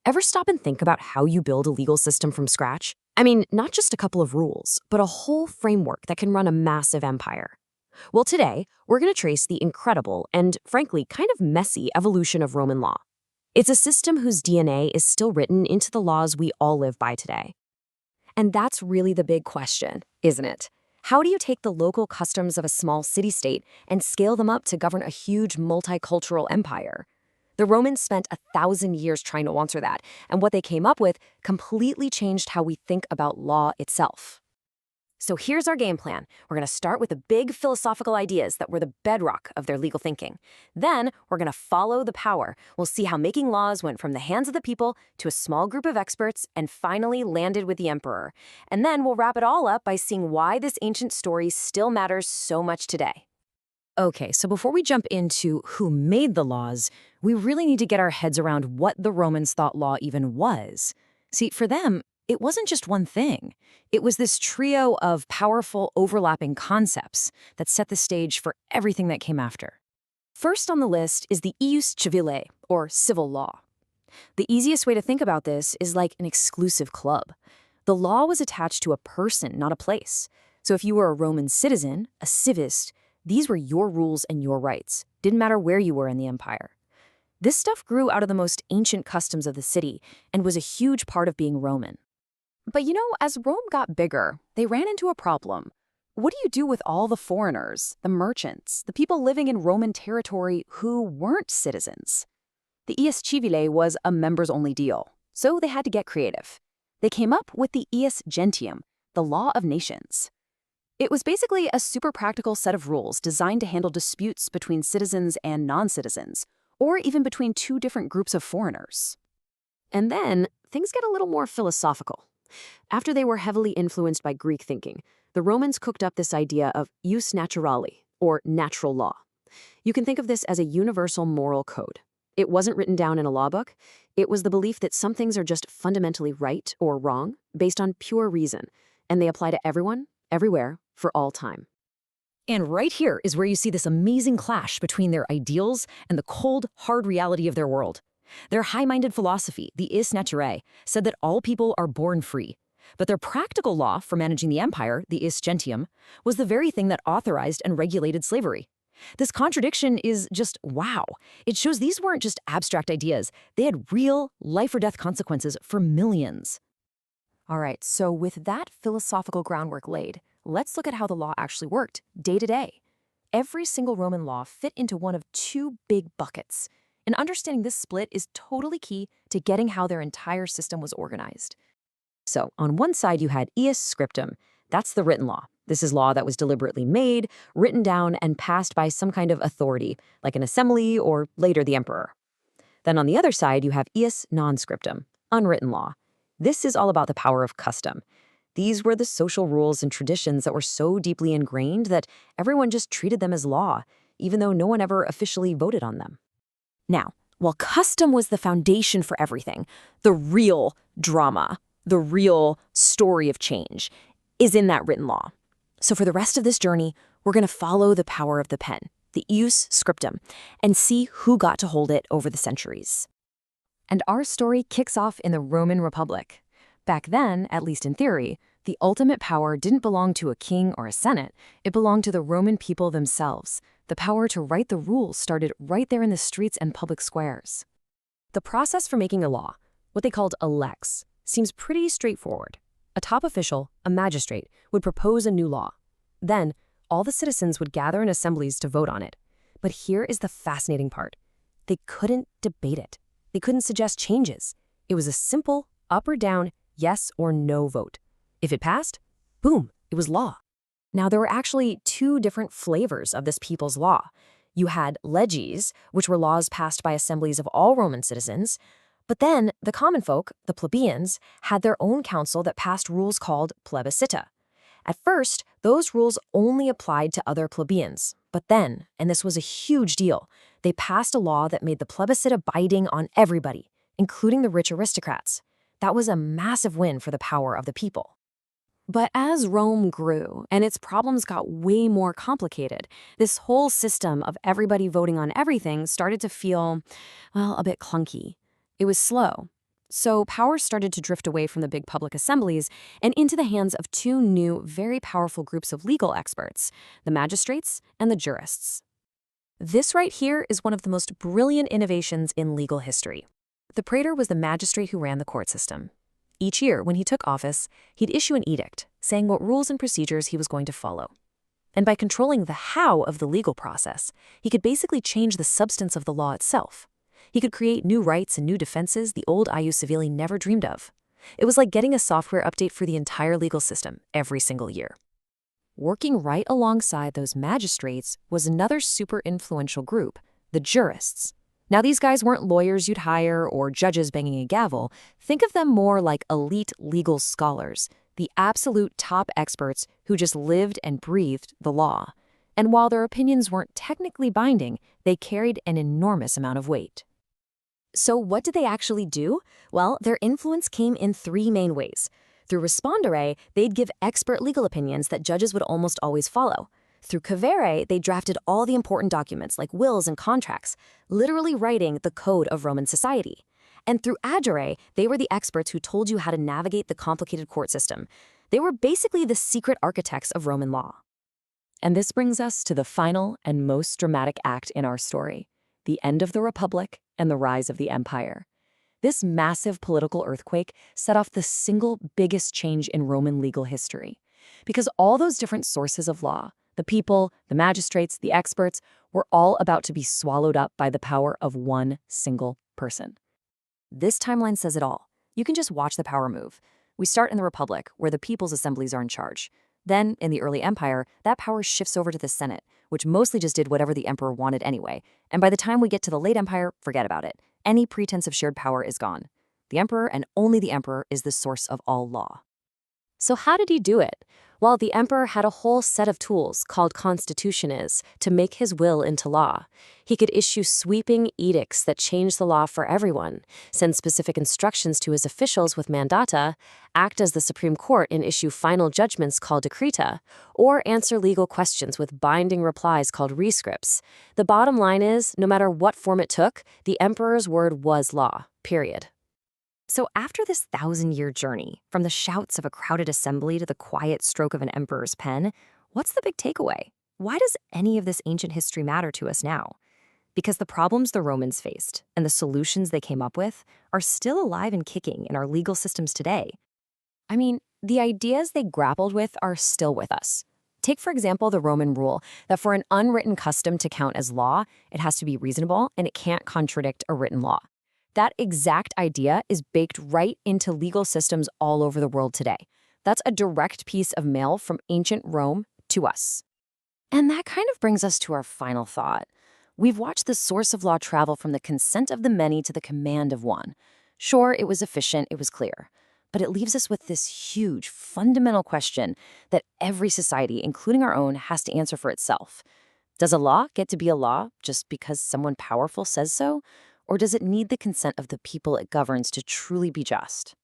Ever stop and think about how you build a legal system from scratch? I mean, not just a couple of rules, but a whole framework that can run a massive empire. Well, today, we're going to trace the incredible and, frankly, kind of messy evolution of Roman law. It's a system whose DNA is still written into the laws we all live by today. And that's really the big question, isn't it? How do you take the local customs of a small city-state and scale them up to govern a huge multicultural empire? The Romans spent 1,000 years trying to answer that, and what they came up with completely changed how we think about law itself. So here's our game plan. We're going to start with the big philosophical ideas that were the bedrock of their legal thinking. Then we're going to follow the power. We'll see how making laws went from the hands of the people to a small group of experts and finally landed with the emperor. And then we'll wrap it all up by seeing why this ancient story still matters so much today. Okay, so before we jump into who made the laws, we really need to get our heads around what the Romans thought law even was. See, for them, it wasn't just one thing. It was this trio of powerful, overlapping concepts that set the stage for everything that came after. First on the list is the ius civile, or civil law. The easiest way to think about this is like an exclusive club. The law was attached to a person, not a place. So if you were a Roman citizen, a civist, these were your rules and your rights. Didn't matter where you were in the empire. This stuff grew out of the most ancient customs of the city and was a huge part of being Roman. But as Rome got bigger, they ran into a problem. What do you do with all the foreigners, the merchants, the people living in Roman territory who weren't citizens? The ius civile was a members-only deal, so they had to get creative. They came up with the ius gentium, the law of nations. It was basically a super practical set of rules designed to handle disputes between citizens and non-citizens, or even between two different groups of foreigners. And then, things get a little more philosophical. After they were heavily influenced by Greek thinking, the Romans cooked up this idea of jus naturale, or natural law. You can think of this as a universal moral code. It wasn't written down in a law book. It was the belief that some things are just fundamentally right or wrong based on pure reason, and they apply to everyone, everywhere, for all time. And right here is where you see this amazing clash between their ideals and the cold, hard reality of their world. Their high-minded philosophy, the ius naturae, said that all people are born free. But their practical law for managing the empire, the ius gentium, was the very thing that authorized and regulated slavery. This contradiction is just wow. It shows these weren't just abstract ideas. They had real, life-or-death consequences for millions. All right, so with that philosophical groundwork laid, let's look at how the law actually worked, day to day. Every single Roman law fit into one of two big buckets, and understanding this split is totally key to getting how their entire system was organized. So, on one side you had ius scriptum. That's the written law. This is law that was deliberately made, written down, and passed by some kind of authority, like an assembly or later the emperor. Then on the other side you have ius non scriptum, unwritten law. This is all about the power of custom. These were the social rules and traditions that were so deeply ingrained that everyone just treated them as law, even though no one ever officially voted on them. Now, while custom was the foundation for everything, the real drama, the real story of change, is in that written law. So for the rest of this journey, we're going to follow the power of the pen, the ius scriptum, and see who got to hold it over the centuries. And our story kicks off in the Roman Republic. Back then, at least in theory, the ultimate power didn't belong to a king or a senate. It belonged to the Roman people themselves. The power to write the rules started right there in the streets and public squares. The process for making a law, what they called a lex, seems pretty straightforward. A top official, a magistrate, would propose a new law. Then, all the citizens would gather in assemblies to vote on it. But here is the fascinating part. They couldn't debate it. They couldn't suggest changes. It was a simple up or down, yes or no vote. If it passed, boom, it was law. Now, there were actually two different flavors of this people's law. You had leges, which were laws passed by assemblies of all Roman citizens, but then the common folk, the plebeians, had their own council that passed rules called plebiscita. At first, those rules only applied to other plebeians, but then, and this was a huge deal, they passed a law that made the plebiscita binding on everybody, including the rich aristocrats. That was a massive win for the power of the people. But as Rome grew and its problems got way more complicated, this whole system of everybody voting on everything started to feel, well, a bit clunky. It was slow. So power started to drift away from the big public assemblies and into the hands of two new, very powerful groups of legal experts, the magistrates and the jurists. This right here is one of the most brilliant innovations in legal history. The praetor was the magistrate who ran the court system. Each year, when he took office, he'd issue an edict saying what rules and procedures he was going to follow. And by controlling the how of the legal process, he could basically change the substance of the law itself. He could create new rights and new defenses the old ius civili never dreamed of. It was like getting a software update for the entire legal system every single year. Working right alongside those magistrates was another super influential group, the jurists. Now, these guys weren't lawyers you'd hire or judges banging a gavel. Think of them more like elite legal scholars, the absolute top experts who just lived and breathed the law. And while their opinions weren't technically binding, they carried an enormous amount of weight. So what did they actually do? Well, their influence came in three main ways. Through respondere, they'd give expert legal opinions that judges would almost always follow. Through cavere, they drafted all the important documents like wills and contracts, literally writing the code of Roman society. And through agere, they were the experts who told you how to navigate the complicated court system. They were basically the secret architects of Roman law. And this brings us to the final and most dramatic act in our story, the end of the Republic and the rise of the Empire. This massive political earthquake set off the single biggest change in Roman legal history. Because all those different sources of law, the people, the magistrates, the experts, were all about to be swallowed up by the power of one single person. This timeline says it all. You can just watch the power move. We start in the Republic, where the people's assemblies are in charge. Then, in the early Empire, that power shifts over to the Senate, which mostly just did whatever the emperor wanted anyway. And by the time we get to the late Empire, forget about it. Any pretense of shared power is gone. The emperor, and only the emperor, is the source of all law. So how did he do it? Well, the emperor had a whole set of tools called constitutiones to make his will into law. He could issue sweeping edicts that changed the law for everyone, send specific instructions to his officials with mandata, act as the Supreme Court and issue final judgments called decreta, or answer legal questions with binding replies called rescripts. The bottom line is, no matter what form it took, the emperor's word was law, period. So after this 1,000-year journey, from the shouts of a crowded assembly to the quiet stroke of an emperor's pen, what's the big takeaway? Why does any of this ancient history matter to us now? Because the problems the Romans faced and the solutions they came up with are still alive and kicking in our legal systems today. I mean, the ideas they grappled with are still with us. Take, for example, the Roman rule that for an unwritten custom to count as law, it has to be reasonable and it can't contradict a written law. That exact idea is baked right into legal systems all over the world today. That's a direct piece of mail from ancient Rome to us. And that kind of brings us to our final thought. We've watched the source of law travel from the consent of the many to the command of one. Sure, it was efficient, it was clear. But it leaves us with this huge, fundamental question that every society, including our own, has to answer for itself. Does a law get to be a law just because someone powerful says so? Or does it need the consent of the people it governs to truly be just?